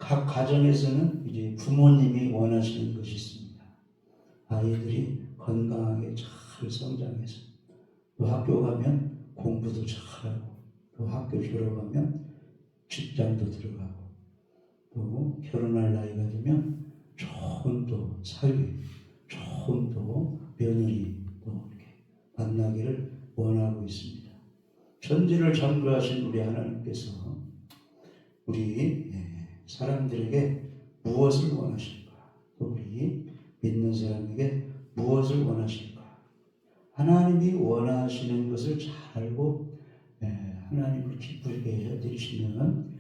각 가정에서는 이제 부모님이 원하시는 것이 있습니다. 아이들이 건강하게 잘 성장해서 또 학교 가면 공부도 잘하고 또 학교 졸업하면 직장도 들어가고 또 결혼할 나이가 되면 좋은 또 사위, 좋은 또 며느리 또 이렇게 만나기를 원하고 있습니다. 천지를 창조하신 우리 하나님께서 우리 사람들에게 무엇을 원하실까? 또 우리 믿는 사람에게 무엇을 원하실까? 하나님이 원하시는 것을 잘 알고 하나님을 기쁘게 해드리시면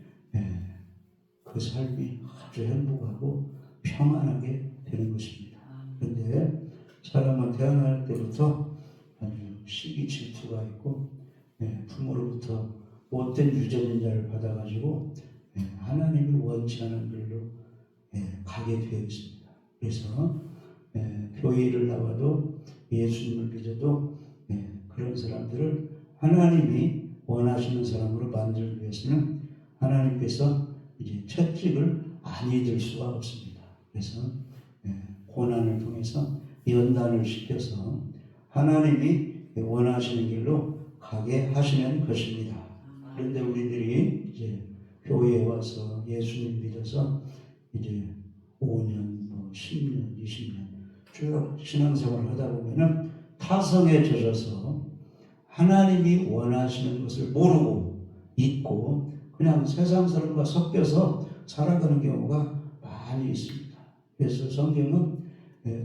그 삶이 아주 행복하고 평안하게 되는 것입니다. 그런데 사람은 태어날 때부터 아주 시기 질투가 있고 부모로부터 못된 유전자를 받아가지고 하나님이 원치 않은 길로 가게 되어 있습니다. 그래서 교회를 나와도 예수님을 믿어도 그런 사람들을 하나님이 원하시는 사람으로 만들기 위해서는 하나님께서 이제 채찍을 안 잊을 수가 없습니다. 그래서 고난을 통해서 연단을 시켜서 하나님이 원하시는 길로 가게 하시는 것입니다. 그런데 우리들이 이제 교회에 와서 예수님 믿어서 이제 5년, 10년, 20년 쭉 신앙생활을 하다 보면은 타성에 젖어서 하나님이 원하시는 것을 모르고 잊고 그냥 세상 사람과 섞여서 살아가는 경우가 많이 있습니다. 그래서 성경은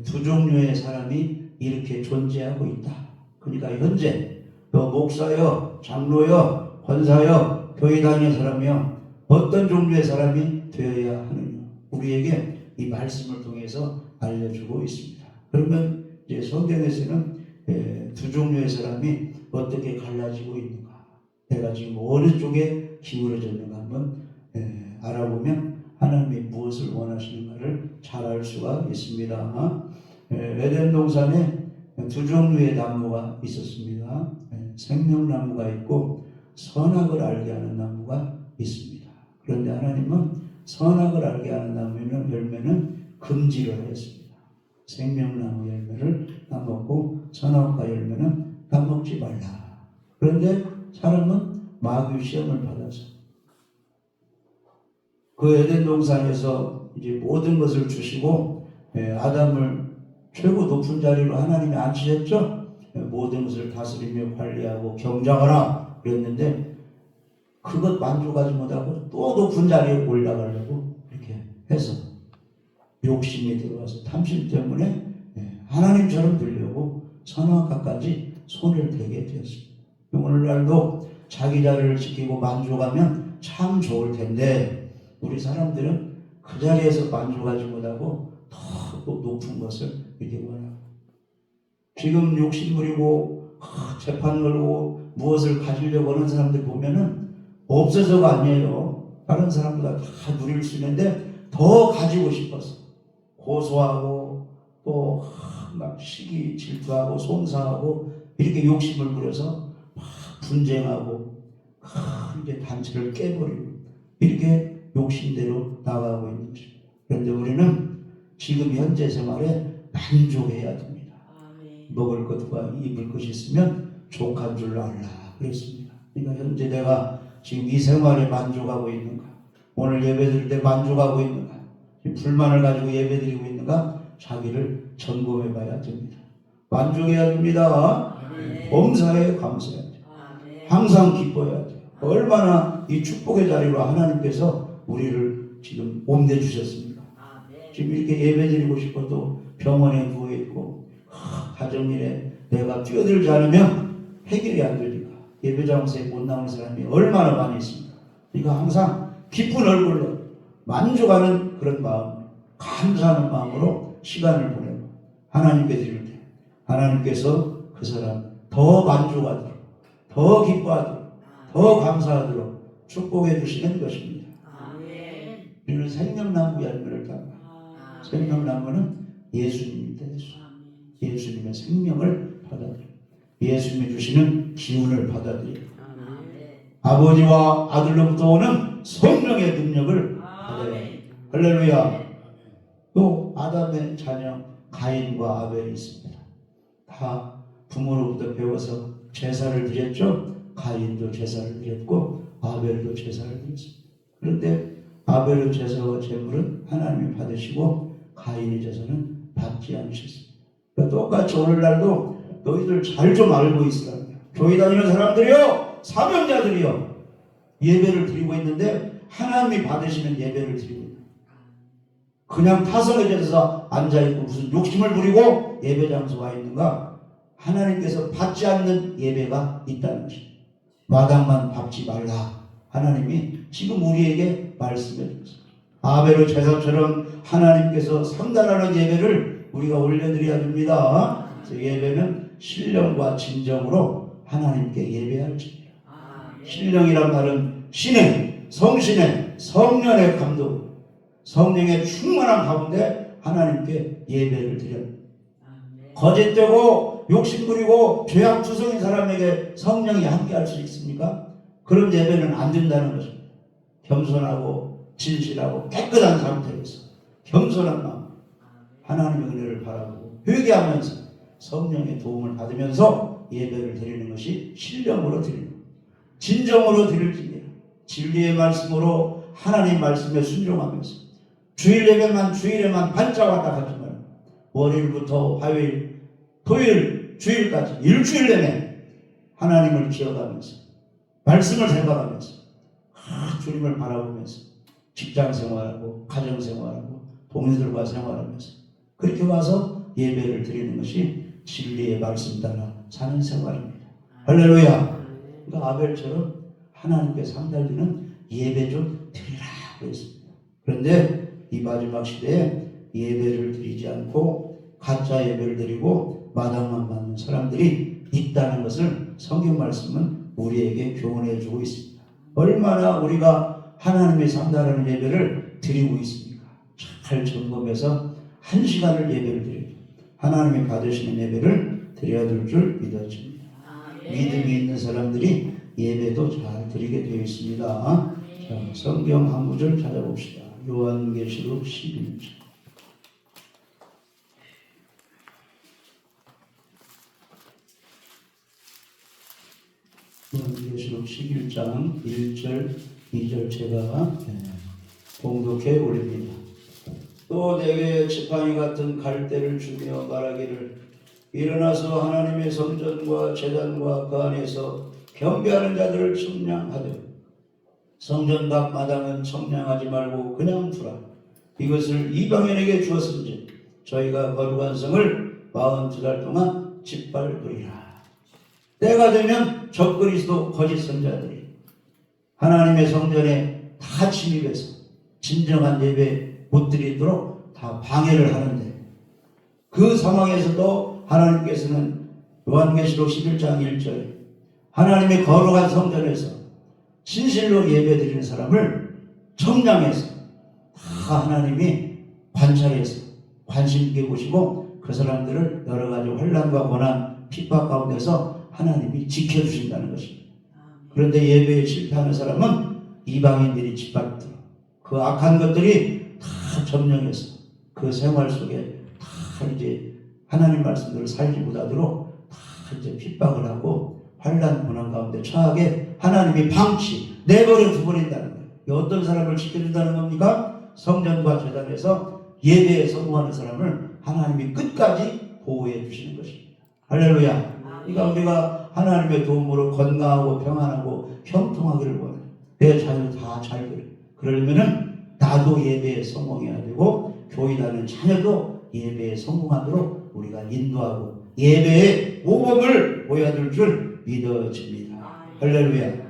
두 종류의 사람이 이렇게 존재하고 있다. 그러니까 현재 목사여, 장로여, 권사여, 교회 다니는 사람이여 어떤 종류의 사람이 되어야 하느냐 우리에게 이 말씀을 통해서 알려주고 있습니다. 그러면 이제 성경에서는 두 종류의 사람이 어떻게 갈라지고 있는가, 내가 지금 어느 쪽에 기울어졌는가 한번 알아보면 하나님이 무엇을 원하시는가를 잘 알 수가 있습니다. 에덴 동산에 두 종류의 나무가 있었습니다. 생명나무가 있고 선악을 알게 하는 나무가 있습니다. 그런데 하나님은 선악을 알게 하는 나무에는 열매는 금지를 하였습니다. 생명나무 열매를 따먹고 선악과 열매는 따먹지 말라. 그런데 사람은 마귀 시험을 받아서 그 에덴 동산에서 이제 모든 것을 주시고 아담을 최고 높은 자리로 하나님이 앉히셨죠. 모든 것을 다스리며 관리하고 경작하라 그랬는데 그것 만족하지 못하고 또 높은 자리에 올라가려고 이렇게 해서 욕심이 들어와서 탐심 때문에 하나님처럼 되려고 선악과까지 손을 대게 되었습니다. 오늘날도 자기 자리를 지키고 만족하면 참 좋을 텐데 우리 사람들은 그 자리에서 만족하지 못하고 더 높은 것을 이렇게 원하고 지금 욕심 부리고 재판 걸고 무엇을 가지려고 하는 사람들 보면은 없어서가 아니에요. 다른 사람보다 다 누릴 수 있는데 더 가지고 싶어서 고소하고 또 막 시기 질투하고 송사하고 이렇게 욕심을 부려서 막 분쟁하고 이제 단체를 깨버리고 이렇게 욕심대로 나가고 있는 것입니다. 그런데 우리는 지금 현재 생활에 만족해야 됩니다. 먹을 것과 입을 것이 있으면 족한 줄 알라 그랬습니다. 그러니까 현재 내가 지금 이 생활에 만족하고 있는가, 오늘 예배드릴 때 만족하고 있는가, 불만을 가지고 예배드리고 있는가, 자기를 점검해 봐야 됩니다. 만족해야 됩니다. 범사에 감사해야 돼요. 항상 기뻐해야 돼요. 얼마나 이 축복의 자리로 하나님께서 우리를 지금 옮겨주셨습니까? 지금 이렇게 예배드리고 싶어도 병원에 누워있고 가정일에 내가 뛰어들지 않으면 해결이 안 되니까 예배장소에 못 나오는 사람이 얼마나 많이 있습니까? 그러니까 항상 기쁜 얼굴로 만족하는 그런 마음, 감사하는 마음으로 시간을 보내고 하나님께 드릴 때 하나님께서 그 사람 더 만족하도록, 더 기뻐하도록, 더 감사하도록 축복해 주시는 것입니다. 우리는 생명나무 열매를 따라 생명나무는 예수님입니다. 예수님의 생명을 받아들이고 예수님이 주시는 기운을 받아들이고 아버지와 아들로부터 오는 성령의 능력을 받아야 합니다. 할렐루야. 또 아담의 자녀 가인과 아벨이 있습니다. 다 부모로부터 배워서 제사를 드렸죠. 가인도 제사를 드렸고 아벨도 제사를 드렸습니다. 그런데 아벨의 제사와 제물은 하나님이 받으시고 가인의 제사는 받지 않으셨습니다. 그러니까 똑같이 오늘날도 너희들 잘 좀 알고 있으라. 교회 다니는 사람들이요, 사명자들이요, 예배를 드리고 있는데 하나님이 받으시는 예배를 드리고 있는, 그냥 타성에 대해서 앉아있고 무슨 욕심을 부리고 예배 장소가 있는가? 하나님께서 받지 않는 예배가 있다는 것입니다. 마당만 밟지 말라. 하나님이 지금 우리에게 말씀해 주셨습니다. 아벨의 제사처럼 하나님께서 상달하는 예배를 우리가 올려드려야 됩니다. 예배는 신령과 진정으로 하나님께 예배할지니라. 신령이란 말은 신의, 성신의, 성령의 감동, 성령의 충만한 가운데 하나님께 예배를 드려야 합니다. 거짓되고 욕심부리고 죄악투성인 사람에게 성령이 함께할 수 있습니까? 그런 예배는 안 된다는 것입니다. 겸손하고 진실하고 깨끗한 상태에서 겸손한 마음, 하나님의 은혜를 바라보고 회개하면서 성령의 도움을 받으면서 예배를 드리는 것이 신령으로 드리는 것, 진정으로 드릴지니라. 진리의 말씀으로 하나님 말씀에 순종하면서 주일 예배만 주일에만 반짝 왔다 하지 말고 월요일부터 화요일, 토요일, 주일까지 일주일 내내 하나님을 기억하면서 말씀을 생각하면서 주님을 바라보면서 직장 생활하고 가정 생활하고 동료들과 생활하면서 그렇게 와서 예배를 드리는 것이 진리의 말씀 따라 사는 생활입니다. 할렐루야. 그러니까 아벨처럼 하나님께 상달되는 예배 좀 드리라 그랬습니다. 그런데 이 마지막 시대에 예배를 드리지 않고 가짜 예배를 드리고 마당만 받는 사람들이 있다는 것을 성경 말씀은 우리에게 교훈해 주고 있습니다. 얼마나 우리가 하나님의 상달하는 예배를 드리고 있습니까? 잘 점검해서 1시간을 예배를 드려요. 하나님이 받으시는 예배를 드려야 될 줄 믿어집니다. 믿음이 있는 사람들이 예배도 잘 드리게 되어 있습니다. 자, 성경 한 구절 찾아봅시다. 요한계시록 11장. 요한계시록 11장 1절 2절 제가 봉독해 올립니다. 또 내게 지팡이 같은 갈대를 주며 말하기를 일어나서 하나님의 성전과 제단과 그 안에서 경배하는 자들을 청량하되 성전 밖 마당은 청량하지 말고 그냥 두라. 이것을 이방인에게 주었은지 저희가 거룩한 성을 42달 동안 짓밟으리라. 때가 되면 적그리스도 거짓 선자들이 하나님의 성전에 다 침입해서 진정한 예배 못 드리도록 다 방해를 하는데, 그 상황에서도 하나님께서는 요한계시록 11장 1절에 하나님의 거룩한 성전에서 진실로 예배 드리는 사람을 청량해서 다 하나님이 관찰해서 관심 있게 보시고 그 사람들을 여러 가지 환난과 고난, 핍박 가운데서 하나님이 지켜주신다는 것입니다. 그런데 예배에 실패하는 사람은 이방인들이 짓밟도록 그 악한 것들이 다 점령해서 그 생활 속에 다 이제 하나님 말씀대로 살지 못하도록 다 이제 핍박을 하고 환난 고난 가운데 처하게 하나님이 방치 내버려 두버린다는 거예요. 어떤 사람을 지켜준다는 겁니까? 성전과 제단에서 예배에 성공하는 사람을 하나님이 끝까지 보호해 주시는 것입니다. 할렐루야. 그러니까 우리가 하나님의 도움으로 건강하고 평안하고 형통하기를 원해요. 내 자녀 다 잘 그래. 그러려면은 나도 예배에 성공해야 되고 교회 다니는 자녀도 예배에 성공하도록 우리가 인도하고 예배의 모범을 보여줄 줄 믿어집니다. 할렐루야.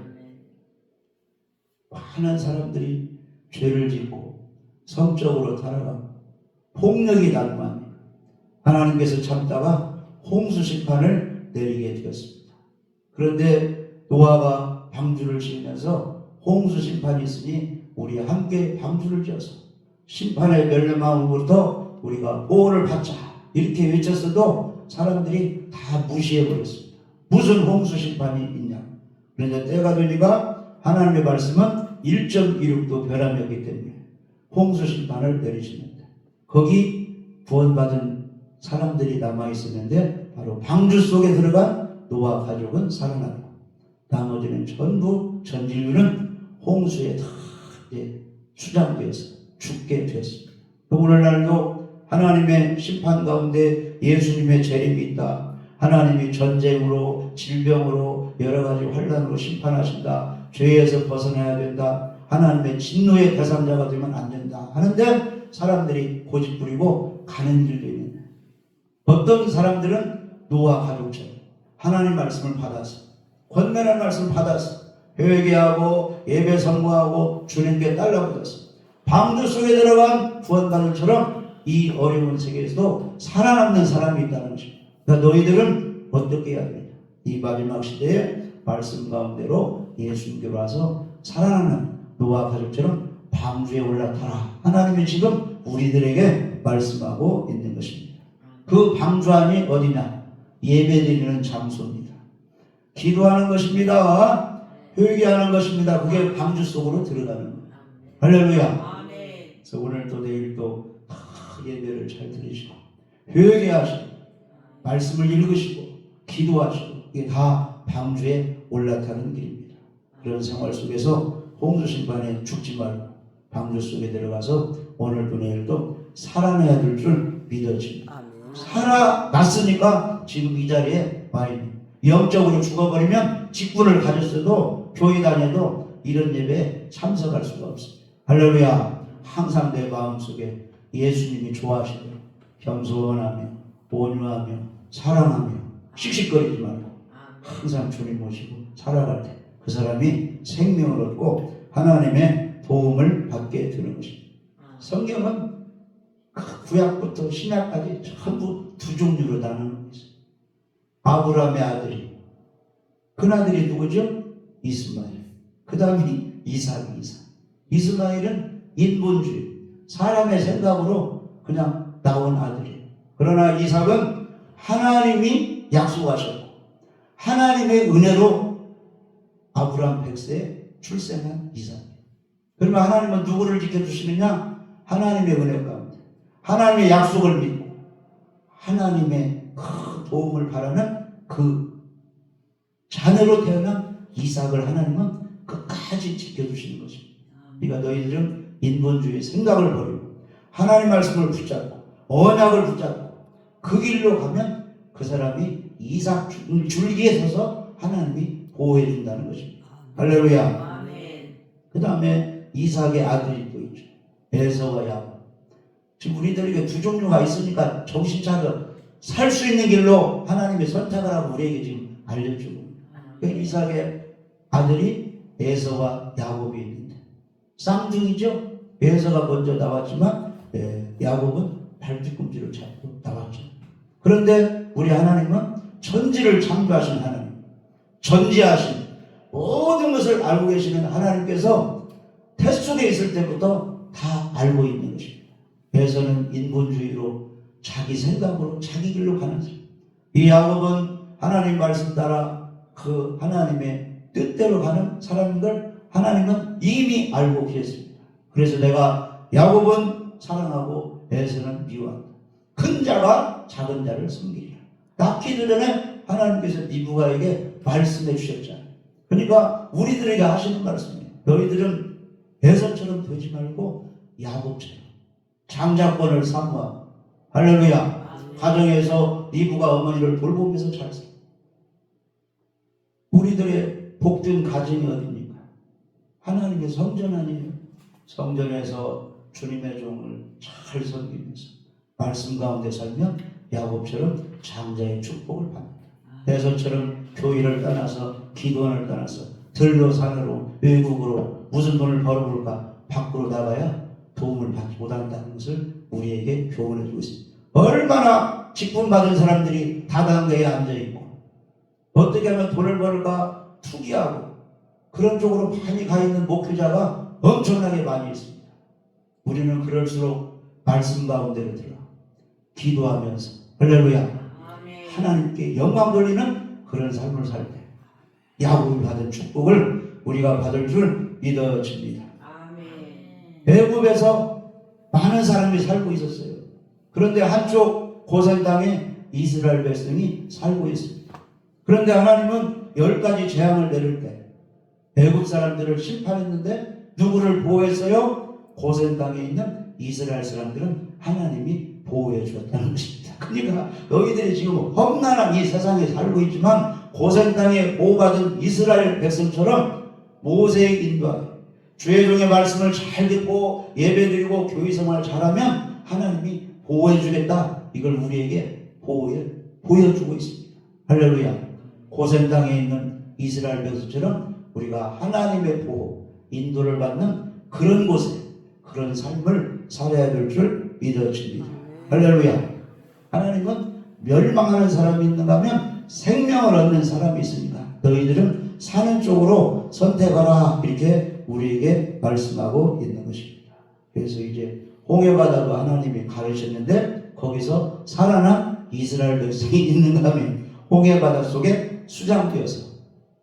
많은 사람들이 죄를 짓고 성적으로 타락하고 폭력이 난무합니다. 하나님께서 참다가 홍수 심판을 내리게 되었습니다. 그런데 노아가 방주를 지으면서 홍수 심판이 있으니 우리 함께 방주를 지어서 심판의 멸망으로부터 우리가 보호를 받자 이렇게 외쳤어도 사람들이 다 무시해버렸습니다. 무슨 홍수 심판이 있냐. 그런데 때가 되니까 하나님의 말씀은 1.16도 변함이 없기 때문에 홍수 심판을 내리시는데 거기 구원받은 사람들이 남아있었는데 바로 방주 속에 들어간 노아 가족은 살아났고 나머지는 전부 전 인류는 홍수에 다 수장되어서 죽게 되었습니다. 오늘날도 하나님의 심판 가운데 예수님의 재림이 있다. 하나님이 전쟁으로 질병으로 여러 가지 환난으로 심판하신다. 죄에서 벗어나야 된다. 하나님의 진노의 대상자가 되면 안 된다 하는데 사람들이 고집부리고 가는 길도 있는데 어떤 사람들은 노아 가족처럼 하나님 말씀을 받아서 권면한 말씀을 받아서 회개하고 예배 선고하고 주님께 딸라붙어서 방주 속에 들어간 구원받을처럼 이 어려운 세계에서도 살아남는 사람이 있다는 것입니다. 그러니까 너희들은 어떻게 해야 되냐? 이 마지막 시대에 말씀 가운데로 예수님께로 와서 살아남는 노아 가족처럼 방주에 올라타라. 하나님이 지금 우리들에게 말씀하고 있는 것입니다. 그 방주 안이 어디냐? 예배드리는 장소입니다. 기도하는 것입니다. 회개하는 것입니다. 그게 방주 속으로 들어가는 거예요. 할렐루야. 그래서 오늘도 내일도 다 예배를 잘 들으시고 회개하시고 말씀을 읽으시고 기도하시고 이게 다 방주에 올라타는 길입니다. 그런 생활 속에서 홍수 심판에 죽지 말고 방주 속에 들어가서 오늘도 내일도 살아내야 될 줄 믿어집니다. 살아났으니까 지금 이 자리에 와 있는 영적으로 죽어버리면 직분을 가졌어도 교회 다녀도 이런 예배에 참석할 수가 없습니다. 할렐루야. 항상 내 마음속에 예수님이 좋아하시고 겸손하며 온유하며 사랑하며 씩씩거리지 말고 항상 주님 모시고 살아갈 때 그 사람이 생명을 얻고 하나님의 도움을 받게 되는 것입니다. 성경은 구약부터 신약까지 전부 두 종류로 나누는 것이죠. 아브라함의 아들이 그 아들이 누구죠? 이스마엘. 그 다음이 이삭. 이스마엘은 인본주의 사람의 생각으로 그냥 나온 아들이에요. 그러나 이삭은 하나님이 약속하셨고 하나님의 은혜로 아브라함 100세에 출생한 이삭이에요. 그러면 하나님은 누구를 지켜주시느냐? 하나님의 은혜 가운데 하나님의 약속을 믿고 하나님의 큰 도움을 바라는 그 자녀로 태어난 이삭을 하나님은 끝까지 지켜주시는 것입니다. 그러니까 너희들은 인본주의 생각을 버리고 하나님 말씀을 붙잡고 언약을 붙잡고 그 길로 가면 그 사람이 이삭 줄기에 서서 하나님이 보호해 준다는 것입니다. 할렐루야. 그 다음에 이삭의 아들이 또 있죠. 에서와 야곱. 지금 우리들에게 두 종류가 있으니까 정신 차려 살 수 있는 길로 하나님이 선택을 하고 우리에게 지금 알려주고 이삭의 아들이 에서와 야곱이 있는데 쌍둥이죠. 에서가 먼저 나왔지만 야곱은 발뒤꿈치를 잡고 나왔죠. 그런데 우리 하나님은 천지를 창조하신 하나님, 전지하신 모든 것을 알고 계시는 하나님께서 태 속에 있을 때부터 다 알고 있는 것입니다. 에서는 인본주의로 자기 생각으로 자기 길로 가는 사람. 이 야곱은 하나님 말씀 따라 그 하나님의 뜻대로 가는 사람인 걸 하나님은 이미 알고 계십니다. 그래서 내가 야곱은 사랑하고 에서는 미워한다. 큰 자가 작은 자를 섬기리라. 낳기도 전에 하나님께서 니브가에게 말씀해 주셨잖아요. 그러니까 우리들에게 하시는 말씀이에요. 너희들은 에서처럼 되지 말고 야곱처럼 장자권을 사모하고 할렐루야. 가정에서 니브가 어머니를 돌보면서 잘 살아. 우리들의 복된 가정이 어디입니까? 하나님의 성전 아니에요? 성전에서 주님의 종을 잘 섬기면서 말씀 가운데 살면 야곱처럼 장자의 축복을 받는다. 에서처럼 교회를 떠나서 기도원을 떠나서 들로 산으로 외국으로 무슨 돈을 벌어볼까 밖으로 나가야 도움을 받지 못한다는 것을 우리에게 교훈해 주고 있습니다. 얼마나 직분 받은 사람들이 다단계에 앉아있고 어떻게 하면 돈을 벌까 투기하고 그런 쪽으로 많이 가 있는 목회자가 엄청나게 많이 있습니다. 우리는 그럴수록 말씀 가운데로 들어 기도하면서 할렐루야 하나님께 영광 돌리는 그런 삶을 살 때 야곱이 받은 축복을 우리가 받을 줄 믿어집니다. 애굽에서 많은 사람이 살고 있었어요. 그런데 한쪽 고센 땅에 이스라엘 백성이 살고 있습니다. 그런데 하나님은 10가지 재앙을 내릴 때 애굽 사람들을 심판했는데 누구를 보호했어요? 고센 땅에 있는 이스라엘 사람들은 하나님이 보호해 주었다는 것입니다. 그러니까 너희들이 지금 험난한 이 세상에 살고 있지만 고센 땅에 보호받은 이스라엘 백성처럼 모세의 인도하에 주의 종의 말씀을 잘 듣고 예배드리고 교회 생활 잘하면 하나님이 보호해 주겠다. 이걸 우리에게 보여주고 있습니다. 할렐루야. 고센 땅에 있는 이스라엘 백성처럼 우리가 하나님의 보호, 인도를 받는 그런 곳에 그런 삶을 살아야 될 줄 믿어집니다. 할렐루야. 하나님은 멸망하는 사람이 있는가 하면 생명을 얻는 사람이 있습니다. 너희들은 사는 쪽으로 선택하라. 이렇게 우리에게 말씀하고 있는 것입니다. 그래서 이제 홍해바다도 하나님이 가르쳤는데 거기서 살아난 이스라엘 백성이 있는가 하면 홍해바다 속에 수장되어서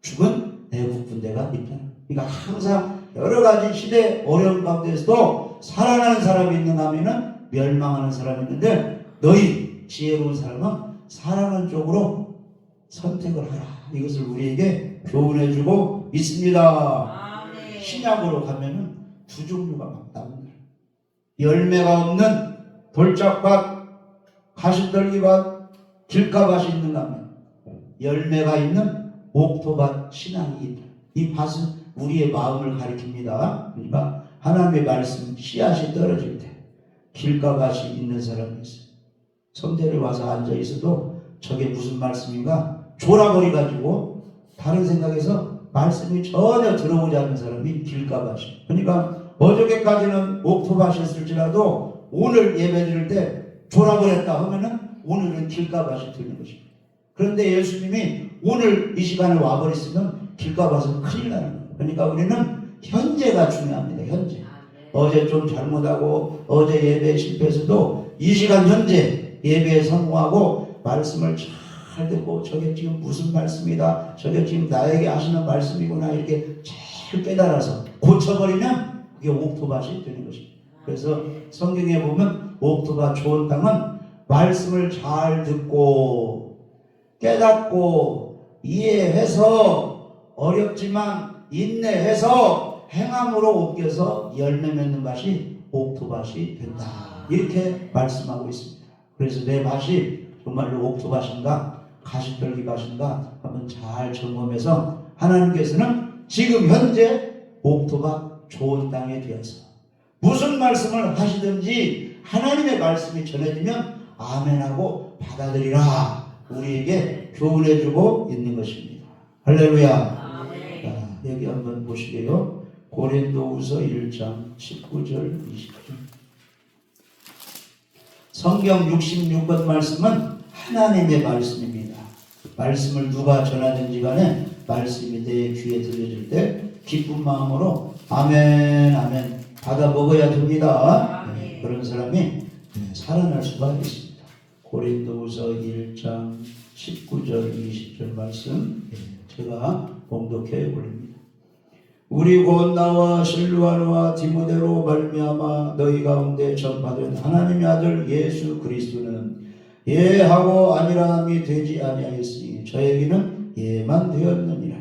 죽은 애국 군대가 있다. 그러니까 항상 여러 가지 시대 어려운 가운데서도 살아나는 사람이 있는가 하면은 멸망하는 사람이 있는데 너희 지혜로운 사람은 살아나는 쪽으로 선택을 하라. 이것을 우리에게 교훈해주고 있습니다. 신약으로 가면은 두 종류가 막 나옵니다. 열매가 없는 돌짝밭, 가시떨기밭, 길가밭이 있는가 하면 열매가 있는 옥토밭 신앙이 있다. 이 밭은 우리의 마음을 가리킵니다. 그러니까 하나님의 말씀 씨앗이 떨어질 때 길가밭이 있는 사람이 있어요. 성전에 와서 앉아 있어도 저게 무슨 말씀인가 졸아버려가지고 다른 생각에서 말씀이 전혀 들어오지 않는 사람이 길가밭이. 그러니까 어저께까지는 옥토밭이었을지라도 오늘 예배 드릴 때 졸아버렸다 하면은 오늘은 길가밭이 되는 것입니다. 그런데 예수님이 오늘 이 시간에 와버렸으면 길가밭은 큰일 나는 거예요. 그러니까 우리는 현재가 중요합니다. 현재. 어제 좀 잘못하고 어제 예배에 실패해서도 이 시간 현재 예배에 성공하고 말씀을 잘 듣고 저게 지금 무슨 말씀이다. 저게 지금 나에게 하시는 말씀이구나. 이렇게 잘 깨달아서 고쳐버리면 그게 옥토밭이 되는 것입니다. 그래서 성경에 보면 옥토밭 좋은 땅은 말씀을 잘 듣고 깨닫고 이해해서 어렵지만 인내해서 행함으로 옮겨서 열매 맺는 밭이 옥토밭이 된다. 이렇게 말씀하고 있습니다. 그래서 내 밭이 정말로 옥토밭인가 가시떨기 밭인가 한번 잘 점검해서 하나님께서는 지금 현재 옥토밭 좋은 땅에 되어서 무슨 말씀을 하시든지 하나님의 말씀이 전해지면 아멘하고 받아들이라. 우리에게 교훈해주고 있는 것입니다. 할렐루야. 여기 한번 보시게요. 고린도후서 1장 19절 20절. 성경 66권 말씀은 하나님의 말씀입니다. 말씀을 누가 전하든지 간에 말씀이 내 귀에 들려질 때 기쁜 마음으로 아멘 아멘 받아 먹어야 됩니다. 그런 사람이 살아날 수가 있습니다. 고린도후서 1장 19절 20절 말씀 제가 봉독해 올립니다. 우리 곧 나와 실루아노와 디모데로 말미암아 너희 가운데 전파된 하나님의 아들 예수 그리스도는 예하고 아니라함이 되지 아니하였으니 저에게는 예만 되었느니라.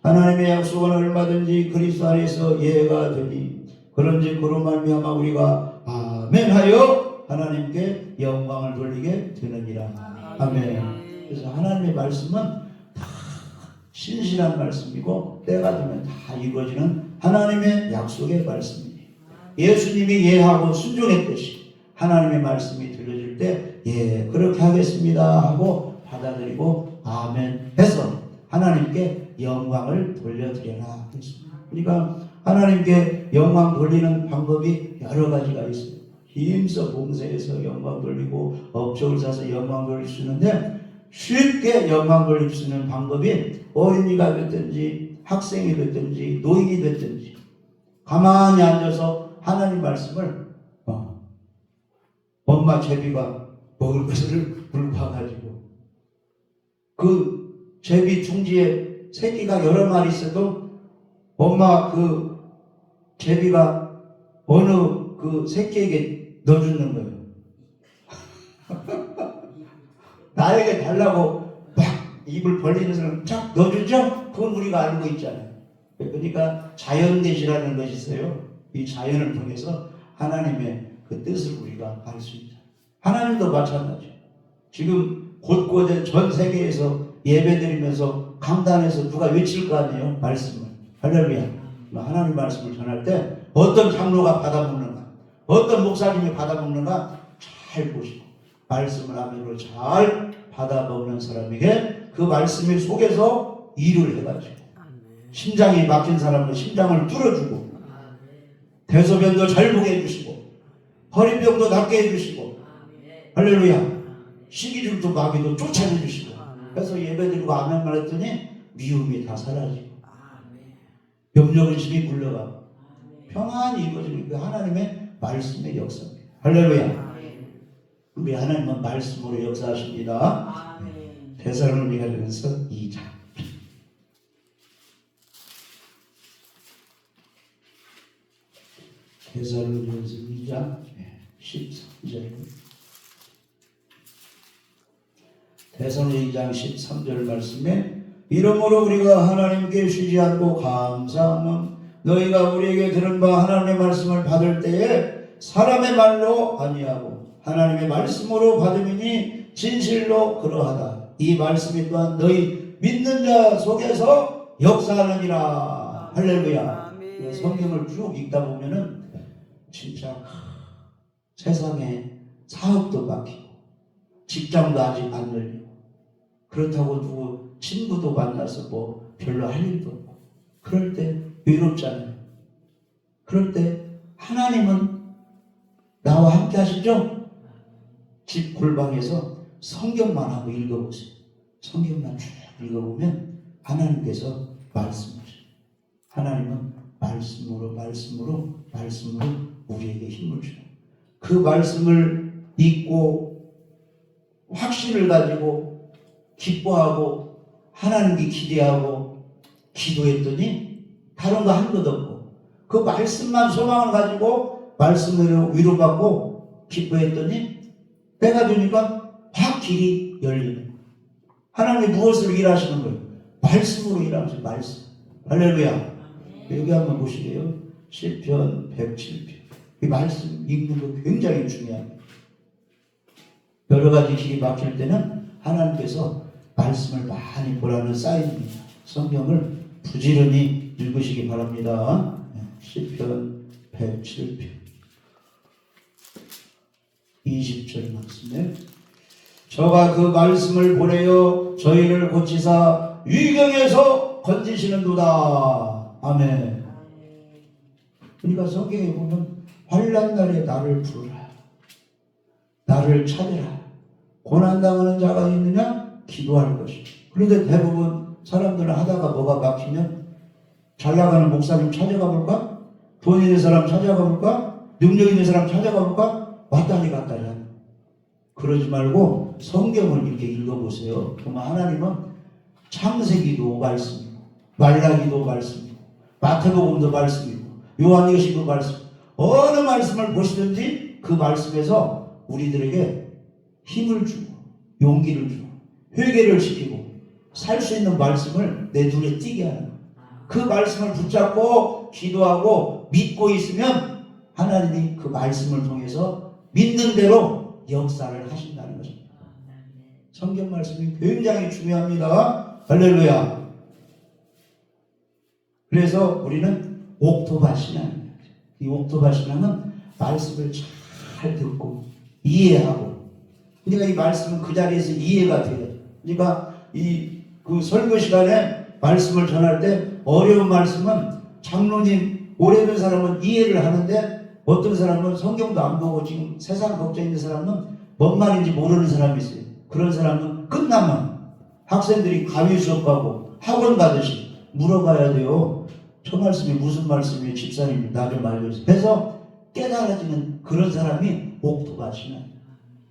하나님의 약속은 얼마든지 그리스도 안에서 예가 되니 그런즉 그로 말미암아 우리가 아멘하여 하나님께 영광을 돌리게 되느니라. 아멘. 그래서 하나님의 말씀은 신실한 말씀이고 때가 되면 다 이루어지는 하나님의 약속의 말씀입니다. 예수님이 예하고 순종했듯이 하나님의 말씀이 들려질 때 예 그렇게 하겠습니다 하고 받아들이고 아멘 해서 하나님께 영광을 돌려드려라 했습니다. 그러니까 하나님께 영광 돌리는 방법이 여러 가지가 있어요. 힘써 봉사해서 영광 돌리고 업적을 쌓아서 영광 돌릴 수 있는데 쉽게 영광 돌릴 수 있는 방법이 어린이가 됐든지 학생이 됐든지 노인이 됐든지 가만히 앉아서 하나님 말씀을 엄마 제비가 먹을 것을 불파가지고 그 제비 둥지에 새끼가 여러 마리 있어도 엄마 그 제비가 어느 그 새끼에게 넣어주는 거예요. 나에게 달라고 막 입을 벌리는 사람 쫙 넣어주죠? 그건 우리가 알고 있잖아요. 그러니까 자연대시라는 것이 있어요. 이 자연을 통해서 하나님의 그 뜻을 우리가 알 수 있다. 하나님도 마찬가지예요. 지금 곳곳에 전 세계에서 예배드리면서 강단에서 누가 외칠 거 아니에요? 말씀을. 할렐루야. 하나님 말씀을 전할 때 어떤 장로가 받아먹는가, 어떤 목사님이 받아먹는가 잘 보시고 말씀을 아멘으로 잘 받아먹는 사람에게 그 말씀이 속에서 일을 해가지고 심장이 막힌 사람은 심장을 뚫어주고 대소변도 잘 보게 해주시고 허리병도 낫게 해주시고 할렐루야. 시기줄도 마귀도 쫓아내주시고 그래서 예배드리고 아멘만 했더니 미움이 다 사라지고 염려의식이 물러가고 평안이 이루어지는 그 하나님의 말씀의 역사입니다. 할렐루야. 우리 하나님은 말씀으로 역사하십니다. 데살로니가전서 2장 데살로니가전서 2장 13절 데살로니가 2장 13절 말씀에 이러므로 우리가 하나님께 쉬지 않고 감사함은 너희가 우리에게 들은 바 하나님의 말씀을 받을 때에 사람의 말로 아니하고 하나님의 말씀으로 받음이니 진실로 그러하다. 이 말씀이 또한 너희 믿는 자 속에서 역사하느니라. 할렐루야. 성경을 쭉 읽다 보면은 진짜 세상에 사업도 막히고 직장도 아직 안 열리고 그렇다고 누구 친구도 만나서 뭐 별로 할 일도 없고 그럴 때 외롭잖아요. 그럴 때 하나님은 나와 함께 하시죠? 집 골방에서 성경만 하고 읽어보세요. 성경만 쭉 읽어보면 하나님께서 말씀하셔요. 하나님은 말씀으로 우리에게 힘을 줘요. 그 말씀을 읽고 확신을 가지고 기뻐하고 하나님께 기대하고 기도했더니 다른 거 한 것도 없고 그 말씀만 소망을 가지고 말씀으로 위로받고 기뻐했더니 때가 되니까 확 길이 열리는. 하나님이 무엇으로 일하시는 거예요? 말씀으로 일하시는 말씀. 할렐루야. 여기 한번 보시게요. 시편 107편. 이 말씀 읽는 거 굉장히 중요합니다. 여러 가지 길이 막힐 때는 하나님께서 말씀을 많이 보라는 사인입니다. 성경을 부지런히 읽으시기 바랍니다. 시편 107편 20절 말씀에 저가 그 말씀을 보내어 저희를 고치사 위경에서 건지시는도다. 아멘. 그러니까 성경에 보면 환난 날에 나를 부르라, 나를 찾으라. 고난당하는 자가 있느냐? 기도할 것이. 그런데 대부분 사람들은 하다가 뭐가 막히면 잘 나가는 목사님 찾아가 볼까? 돈 있는 사람 찾아가 볼까? 능력 있는 사람 찾아가 볼까? 왔다리 갔다리 하는. 그러지 말고 성경을 이렇게 읽어보세요. 그러면 하나님은 창세기도 말씀이고 말라기도 말씀이고 마태복음도 말씀이고 요한계시도 말씀, 어느 말씀을 보시든지 그 말씀에서 우리들에게 힘을 주고 용기를 주고 회개를 시키고 살 수 있는 말씀을 내 눈에 띄게 하는 거예요. 그 말씀을 붙잡고 기도하고 믿고 있으면 하나님이 그 말씀을 통해서 믿는 대로 역사를 하신다는 것입니다. 성경 말씀이 굉장히 중요합니다. 할렐루야. 그래서 우리는 옥토바 신앙입니다. 이 옥토바 신앙은 말씀을 잘 듣고 이해하고, 그러니까 이 말씀은 그 자리에서 이해가 돼요. 그러니까 그 설교 시간에 말씀을 전할 때 어려운 말씀은 장로님 오래된 사람은 이해를 하는데 어떤 사람은 성경도 안 보고 지금 세상 걱정 있는 사람은 뭔 말인지 모르는 사람이 있어요. 그런 사람은 끝나면 학생들이 강의 수업하고 학원 가듯이 물어봐야 돼요. 저 말씀이 무슨 말씀이에요? 집사님 나 좀 알려주세요. 그래서 깨달아지는 그런 사람이 옥토바 신앙이에요.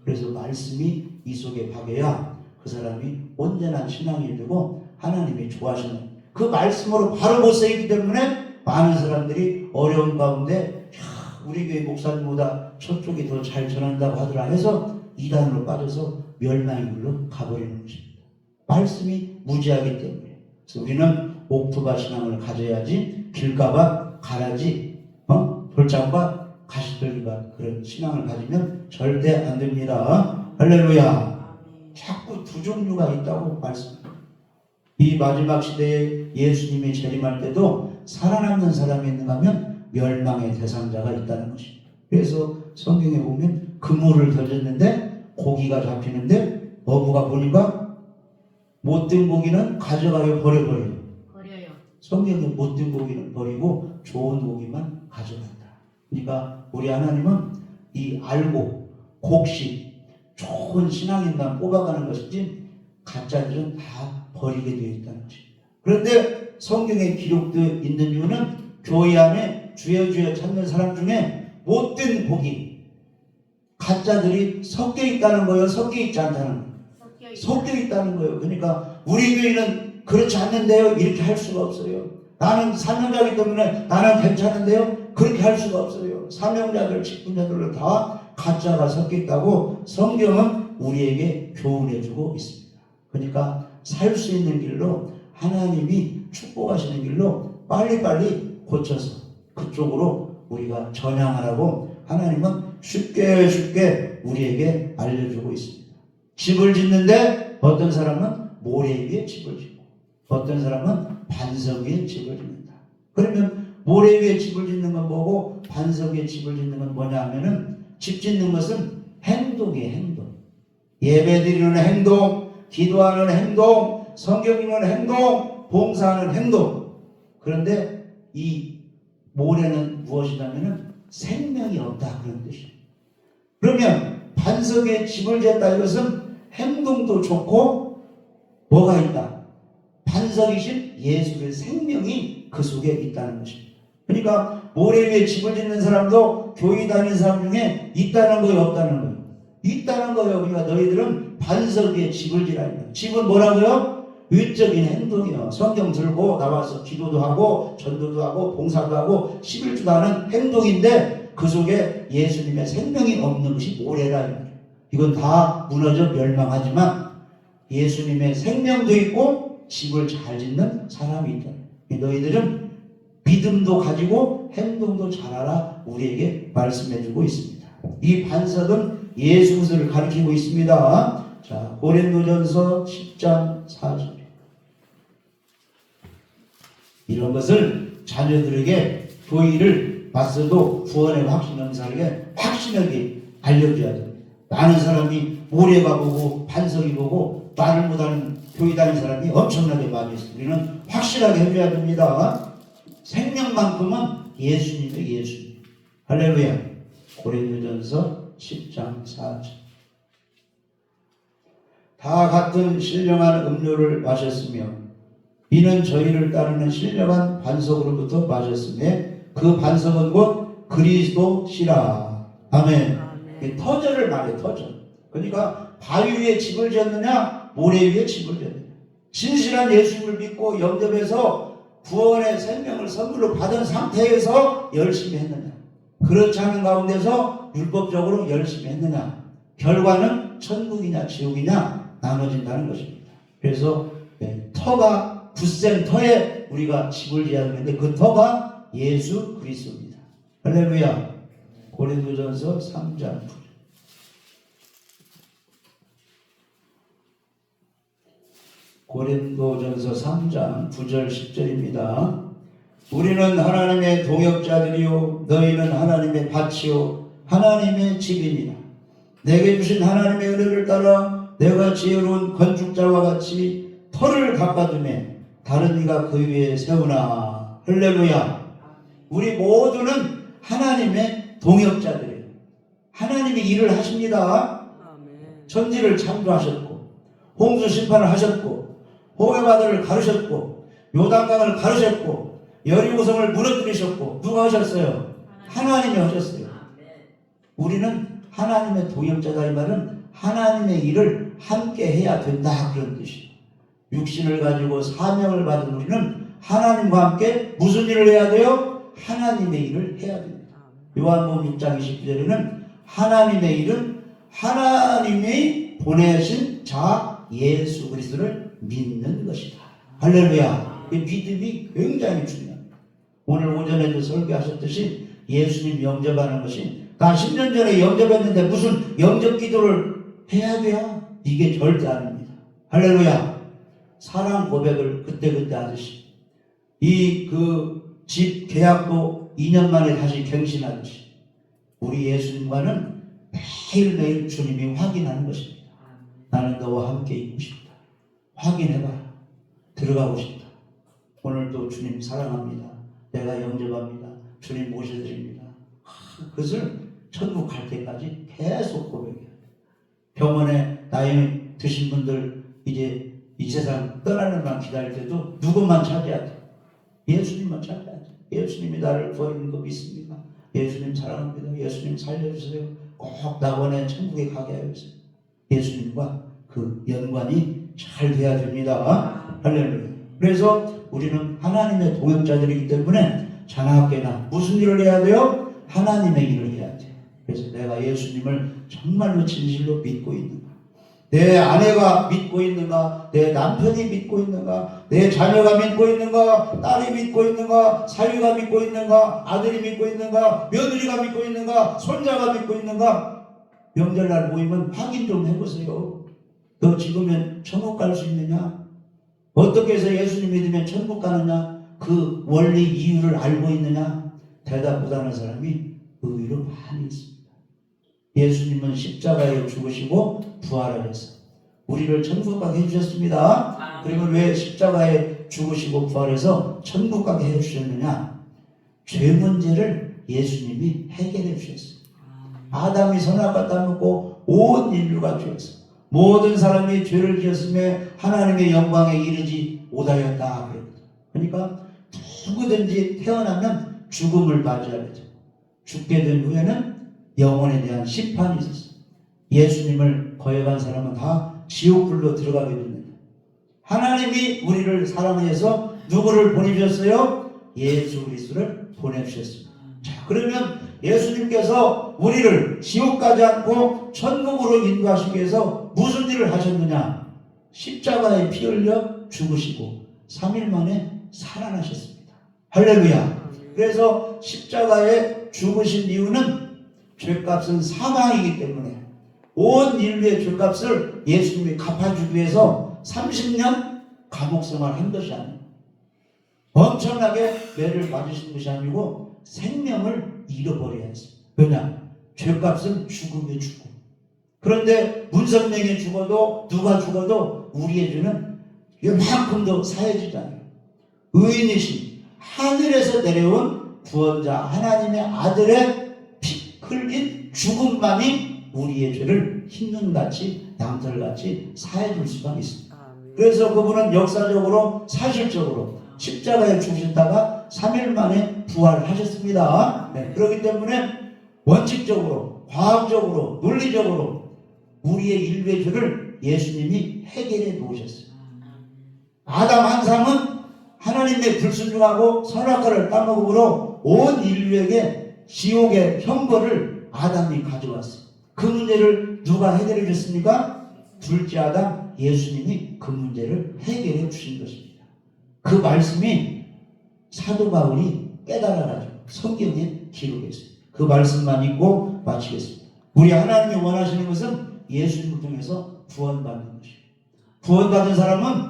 그래서 말씀이 이 속에 박여야 그 사람이 온전한 신앙이 되고 하나님이 좋아하시는 그 말씀으로 바로 못 살기 때문에 많은 사람들이 어려운 가운데 우리 교회 목사님보다 저쪽이 더 잘 전한다고 하더라 해서 이단으로 빠져서 멸망의 길로 가버리는 것입니다. 말씀이 무지하기 때문에. 그래서 우리는 옥토바 신앙을 가져야지 길가봐 가라지 돌짝봐 가시떨기봐 그런 신앙을 가지면 절대 안 됩니다. 할렐루야. 자꾸 두 종류가 있다고 말씀합니다. 이 마지막 시대에 예수님이 재림할 때도 살아남는 사람이 있는가 하면 멸망의 대상자가 있다는 것입니다. 그래서 성경에 보면 그물을 던졌는데 고기가 잡히는데 어부가 보니까 못된 고기는 가져가요, 버려요? 성경에 못된 고기는 버리고 좋은 고기만 가져간다. 그러니까 우리 하나님은 이 알고 곡식 좋은 신앙인만 뽑아가는 것이지 가짜들은 다 버리게 되어 있다는 것입니다. 그런데 성경에 기록되어 있는 이유는 교회 안에 주여 주여 찾는 사람 중에 못된 고기 가짜들이 섞여 있다는 거예요, 섞여 있지 않다는 거예요? 섞여 있다는 거예요. 그러니까 우리 교회는 그렇지 않는데요, 이렇게 할 수가 없어요. 나는 사명자이기 때문에 나는 괜찮은데요, 그렇게 할 수가 없어요. 사명자들, 직분자들은 다 가짜가 섞여 있다고 성경은 우리에게 교훈해주고 있습니다. 그러니까 살 수 있는 길로 하나님이 축복하시는 길로 빨리빨리 고쳐서 그쪽으로 우리가 전향하라고 하나님은 쉽게 우리에게 알려주고 있습니다. 집을 짓는데 어떤 사람은 모래 위에 집을 짓고 어떤 사람은 반석 위에 집을 짓는다. 그러면 모래 위에 집을 짓는 건 뭐고 반석 위에 집을 짓는 건 뭐냐 하면은 집 짓는 것은 행동이에요. 행동. 예배 드리는 행동, 기도하는 행동, 성경 읽는 행동, 봉사하는 행동. 그런데 이 모래는 무엇이냐면은 생명이 없다 그런 뜻이에요. 그러면 반석에 집을 지었다 이것은 행동도 좋고 뭐가 있다? 반석이신 예수의 생명이 그 속에 있다는 것입니다. 그러니까 모래 위에 집을 짓는 사람도 교회 다니는 사람 중에 있다는 거예요, 없다는 거예요? 있다는 거예요. 그러니까 너희들은 반석 위에 집을 지라는 거예요. 집은 뭐라고요? 외적인 행동이요. 성경 들고 나와서 기도도 하고 전도도 하고 봉사도 하고 11주도 하는 행동인데 그 속에 예수님의 생명이 없는 것이 모래라는 거예요. 이건 다 무너져 멸망하지만 예수님의 생명도 있고 집을 잘 짓는 사람이 있다. 너희들은 믿음도 가지고 행동도 잘하라 우리에게 말씀해주고 있습니다. 이 반석은 예수 그리스도를 가리키고 있습니다. 자, 고린도전서 10장 4절. 이런 것을 자녀들에게 교회를 봤어도 구원의 확신 영사에게 확신하게 알려줘야 됩니다. 아는 사람이 모래가 보고 반석이 보고 말을 못하는 교회 다니는 사람이 엄청나게 많이 있습니다. 우리는 확실하게 해줘야 됩니다. 생명만큼은 예수님의 예수님. 할렐루야. 고린도전서 10장 4절. 다 같은 신령한 음료를 마셨으며 이는 저희를 따르는 신령한 반석으로부터 마셨으며 그 반석은 곧 그리스도시라. 아멘. 터전을 말해, 터전. 그러니까 바위 위에 집을 지었느냐 모래 위에 집을 지었느냐. 진실한 예수님을 믿고 영접해서 구원의 생명을 선물로 받은 상태에서 열심히 했느냐, 그렇지 않은 가운데서 율법적으로 열심히 했느냐, 결과는 천국이냐 지옥이냐 나눠진다는 것입니다. 그래서 터가 굳센 터에 우리가 집을 지어야 되는데 그 터가 예수 그리스도입니다. 할렐루야. 고린도전서 3장 9절. 고린도전서 3장 9절 10절입니다. 우리는 하나님의 동역자들이요 너희는 하나님의 밭이요 하나님의 집이니라. 내게 주신 하나님의 은혜를 따라 내가 지혜로운 건축자와 같이 터를 깎아두매 다른 이가 그 위에 세우나. 할렐루야. 우리 모두는 하나님의 동역자들이에요. 하나님이 일을 하십니다. 천지를 창조하셨고 홍수 심판을 하셨고 호해바다를 가르셨고 요단강을 가르셨고 여리고성을 무너뜨리셨고 누가 하셨어요? 하나님이 하셨어요. 우리는 하나님의 동역자다. 이 말은 하나님의 일을 함께 해야 된다 그런 뜻이에요. 육신을 가지고 사명을 받은 우리는 하나님과 함께 무슨 일을 해야 돼요? 하나님의 일을 해야 됩니다. 요한복음 6장 29절에는 하나님의 일은 하나님이 보내신 자 예수 그리스도를 믿는 것이다. 할렐루야. 이 믿음이 굉장히 중요합니다. 오늘 오전에도 설교하셨듯이 예수님 영접하는 것이 나 10년 전에 영접했는데 무슨 영접 기도를 해야 돼요? 이게 절대 아닙니다. 할렐루야. 사랑 고백을 그때그때 하듯이 이 집 계약도 2년 만에 다시 갱신하듯이 우리 예수님과는 매일매일 주님이 확인하는 것입니다. 나는 너와 함께 있고 싶다. 확인해봐라. 들어가고 싶다. 오늘도 주님 사랑합니다. 내가 영접합니다. 주님 모셔드립니다. 그것을 천국 갈 때까지 계속 고백해요. 병원에 나이 드신 분들 이제 이 세상 떠나는 날 기다릴 때도 누구만 찾아야 돼? 예수님만 찾아야 돼. 예수님이 나를 구하는 거 믿습니까? 예수님 사랑합니다. 예수님 살려주세요. 꼭 낙원에 천국에 가게 하여주세요. 예수님과 그 연관이 잘 돼야 됩니다. 할렐루야. 그래서 우리는 하나님의 동역자들이기 때문에 장학계나 무슨 일을 해야 돼요? 하나님의 일을 해야 돼요. 그래서 내가 예수님을 정말로 진실로 믿고 있는가? 내 아내가 믿고 있는가? 내 남편이 믿고 있는가? 내 자녀가 믿고 있는가? 딸이 믿고 있는가? 사위가 믿고 있는가? 아들이 믿고 있는가? 며느리가 믿고 있는가? 손자가 믿고 있는가? 명절날 모이면 확인 좀 해보세요. 너 지금은 천국 갈 수 있느냐? 어떻게 해서 예수님 믿으면 천국 가느냐? 그 원리 이유를 알고 있느냐? 대답 못하는 사람이 의외로 많이 있습니다. 예수님은 십자가에 죽으시고 부활하셔서 우리를 천국 가게 해주셨습니다. 그러면 왜 십자가에 죽으시고 부활해서 천국 가게 해주셨느냐? 죄 문제를 예수님이 해결해 주셨어요. 아담이 선악과 따먹고 온 인류가 죄였어. 모든 사람이 죄를 지었음에 하나님의 영광에 이르지 못하였다. 그러니까 누구든지 태어나면 죽음을 맞이하게 돼. 죽게 된 후에는 영혼에 대한 심판이 있었어요. 예수님을 거역한 사람은 다 지옥불로 들어가게 됩니다. 하나님이 우리를 사랑해서 누구를 보내주셨어요? 예수 그리스도를 보내주셨습니다. 자, 그러면 예수님께서 우리를 지옥 가지 않고 천국으로 인도하시기 위해서 무슨 일을 하셨느냐? 십자가에 피 흘려 죽으시고 3일 만에 살아나셨습니다. 할렐루야. 그래서 십자가에 죽으신 이유는 죄값은 사망이기 때문에 온 인류의 죄값을 예수님이 갚아주기 위해서 30년 감옥 생활한 것이 아니에요. 엄청나게 매를 맞으신 것이 아니고 생명을 잃어버려야 했습니다. 왜냐? 죄값은 죽음의 죽음. 그런데 문선명이 죽어도 누가 죽어도 우리의 죄는 이만큼도 사해지지 않아요. 의인이신 하늘에서 내려온 구원자 하나님의 아들의 피 흘린 죽음만이 우리의 죄를 흰눈같이 양털같이 사해줄 수가 있습니다. 그래서 그분은 역사적으로 사실적으로 십자가에 죽으셨다가 3일 만에 부활하셨습니다. 네, 그렇기 때문에 원칙적으로 과학적으로 논리적으로 우리의 인류의 죄를 예수님이 해결해 놓으셨어요. 아담 한 상은 하나님의 불순종하고 선악과를 따먹음으로 온 인류에게 지옥의 형벌을 아담이 가져왔어요. 그 문제를 누가 해결해 줬습니까? 둘째 아담 예수님이 그 문제를 해결해 주신 것입니다. 그 말씀이 사도 바울이 깨달아가지고 성경에 기록했어요. 그 말씀만 읽고 마치겠습니다. 우리 하나님이 원하시는 것은 예수님을 통해서 구원받는 것이에요. 구원받은 사람은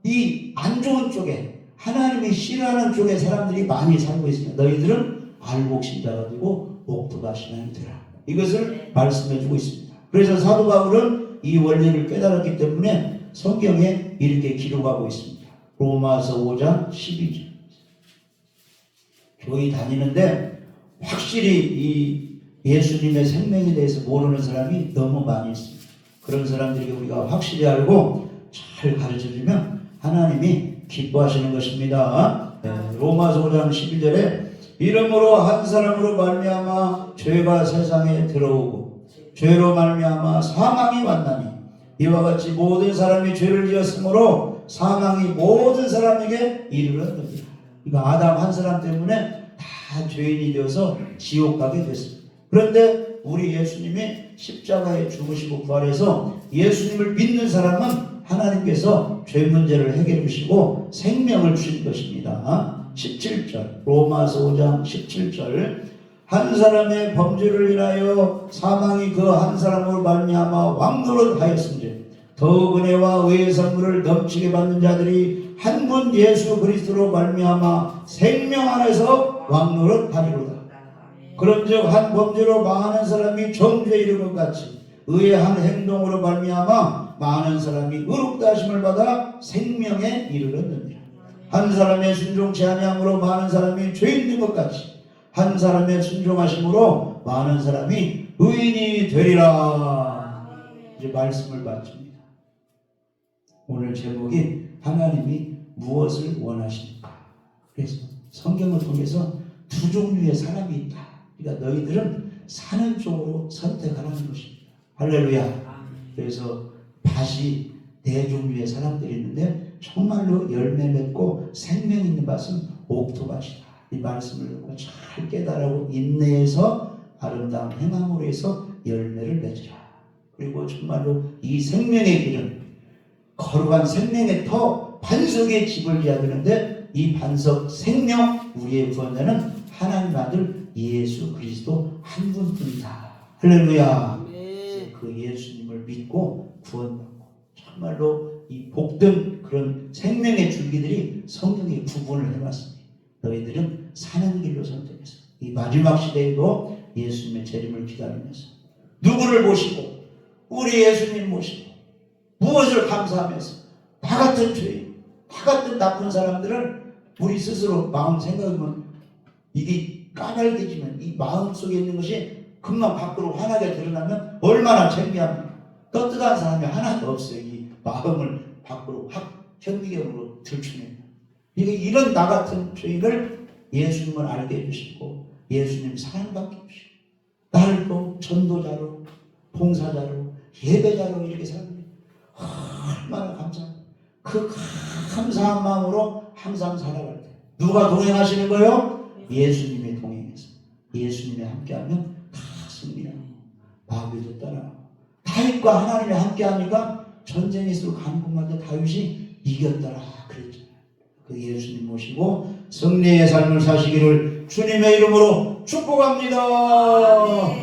이 안 좋은 쪽에 하나님이 싫어하는 쪽에 사람들이 많이 살고 있습니다. 너희들은 알곡신자가 되고 옥토가 신앙이 되라. 이것을 말씀해주고 있습니다. 그래서 사도 바울은 이 원리를 깨달았기 때문에 성경에 이렇게 기록하고 있습니다. 로마서 5장 12절. 교회 다니는데 확실히 이 예수님의 생명에 대해서 모르는 사람이 너무 많이 있습니다. 그런 사람들에게 우리가 확실히 알고 잘 가르쳐주면 하나님이 기뻐하시는 것입니다. 네, 로마서 5장 12절에 이름으로 한 사람으로 말미암아 죄가 세상에 들어오고 죄로 말미암아 사망이 왔나니 이와 같이 모든 사람이 죄를 지었으므로 사망이 모든 사람에게 이르렀느니라. 그러니까 아담 한 사람 때문에 다 다 죄인이 되어서 지옥 가게 됐습니다. 그런데 우리 예수님이 십자가에 죽으시고 부활해서 예수님을 믿는 사람은 하나님께서 죄 문제를 해결해 주시고 생명을 주신 것입니다. 17절 로마서 5장 17절 한 사람의 범죄를 인하여 사망이 그 한 사람으로 말미암아 왕노릇하였은지 더욱 은혜와 의의 선물을 넘치게 받는 자들이 한 분 예수 그리스도로 말미암아 생명 안에서 왕노릇하리로다. 그런즉 한 범죄로 많은 사람이 정죄에 이르는 것 같이 의의 한 행동으로 말미암아 많은 사람이 의롭다 하심을 받아 생명에 이르렀느니라. 한 사람의 순종치 아니함으로 많은 사람이 죄인 된 것 같이 한 사람의 순종하심으로 많은 사람이 의인이 되리라. 이제 말씀을 마칩니다. 오늘 제목이 하나님이 무엇을 원하십니까? 그래서 성경을 통해서 두 종류의 사람이 있다. 그러니까 너희들은 사는 쪽으로 선택하라는 것입니다. 할렐루야. 그래서 밭이 네 종류의 사람들이 있는데 정말로 열매 맺고 생명 있는 밭은 옥토밭이다. 이 말씀을 듣고 잘 깨달고 인내해서 아름다운 행함으로 해서 열매를 맺으라. 그리고 정말로 이 생명의 길은 거룩한 생명의 터 반석의 집을 이야기하는데 이 반석 생명 우리의 구원자는 하나님 아들 예수 그리스도 한 분뿐이다. 할렐루야. 그 예수님을 믿고 구원받고 정말로 이 복된 그런 생명의 줄기들이 성경에 구분을 해놨습니다. 너희들은 사는 길로 선택해서 이 마지막 시대에도 예수님의 재림을 기다리면서 누구를 모시고 우리 예수님 모시고 무엇을 감사하면서 나 같은 죄인, 나 같은 나쁜 사람들은 우리 스스로 마음 생각하면 이게 까닭해지면 이 마음 속에 있는 것이 금방 밖으로 환하게 드러나면 얼마나 창피합니까? 떳떳한 사람이 하나도 없어요. 이 마음을 밖으로 확 현미경으로 들추면 이게 이런 나 같은 죄인을 예수님을 알게 해주시고 예수님 사랑받게 해주시고 나를 또 전도자로 봉사자로 예배자로 이렇게 살면 얼마나 감사합니다. 그 감사한 마음으로 항상 살아갈 때 누가 동행하시는 거예요? 예수님의 동행해서 예수님이 함께하면 다 승리하고 마귀도 떠나고 다윗과 하나님이 함께하니까 전쟁에서 가는 곳마다 다윗이 이겼더라 그랬잖아요. 그 예수님 모시고 승리의 삶을 사시기를 주님의 이름으로 축복합니다.